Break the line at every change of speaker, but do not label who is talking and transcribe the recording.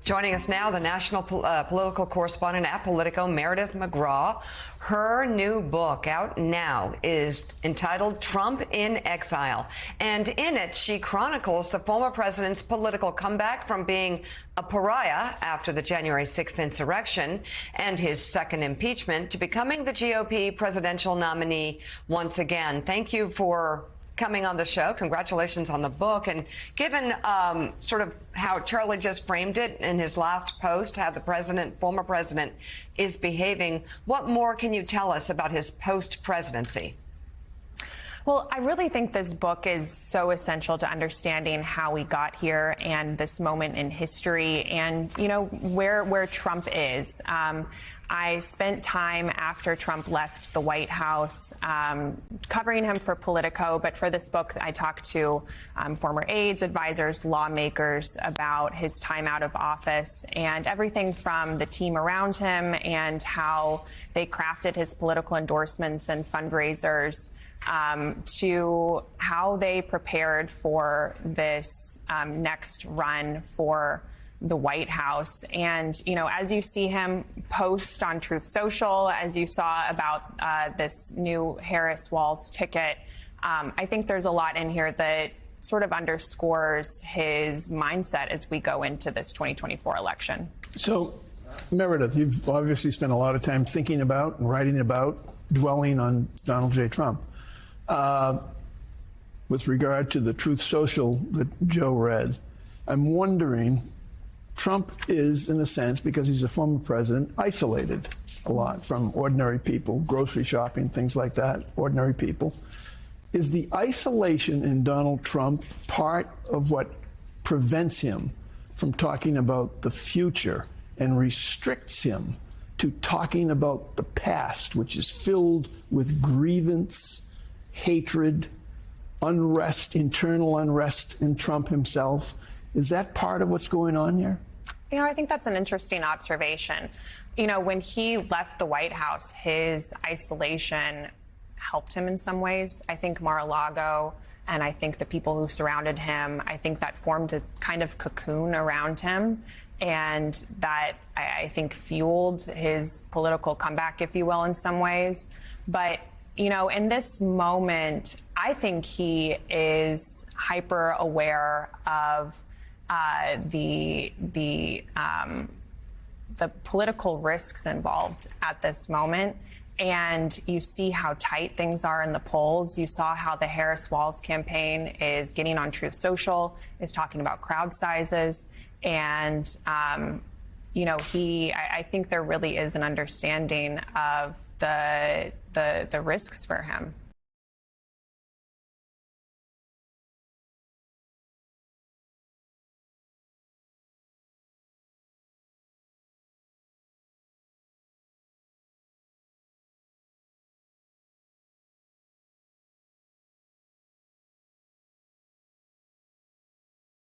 Joining us now, the national political correspondent at Politico, Meredith McGraw. Her new book, out now, is entitled Trump in Exile. And in it, she chronicles the former president's political comeback from being a pariah after the January 6th insurrection and his second impeachment to becoming the GOP presidential nominee once again. Thank you for coming on the show. Congratulations on the book. And given sort of how Charlie just framed it in his last post, how the former president is behaving, what more can you tell us about his post-presidency?
Well, I really think this book is so essential to understanding how we got here and this moment in history and, you know, where Trump is. I spent time after Trump left the White House covering him for Politico, but for this book, I talked to former aides, advisors, lawmakers about his time out of office and everything from the team around him and how they crafted his political endorsements and fundraisers to how they prepared for this next run for the White House. And, you know, as you see him post on Truth Social, as you saw about this new Harris Walz ticket, I think there's a lot in here that sort of underscores his mindset as we go into this 2024 election.
So, Meredith, you've obviously spent a lot of time thinking about and writing about, dwelling on Donald J. Trump. With regard to the Truth Social that Joe read, I'm wondering, Trump is, in a sense, because he's a former president, isolated a lot from ordinary people, grocery shopping, things like that, ordinary people. Is the isolation in Donald Trump part of what prevents him from talking about the future and restricts him to talking about the past, which is filled with grievance, hatred, unrest, internal unrest in Trump himself? Is that part of what's going on here?
You know, I think that's an interesting observation. You know, when he left the White House, his isolation helped him in some ways. I think Mar-a-Lago and I think the people who surrounded him, I think that formed a kind of cocoon around him. And that, I think, fueled his political comeback, if you will, in some ways. But, you know, in this moment, I think he is hyper aware of the political risks involved at this moment. And you see how tight things are in the polls. You saw how the Harris Walz campaign is getting on Truth Social, is talking about crowd sizes. And, you know, I think there really is an understanding of the risks for him.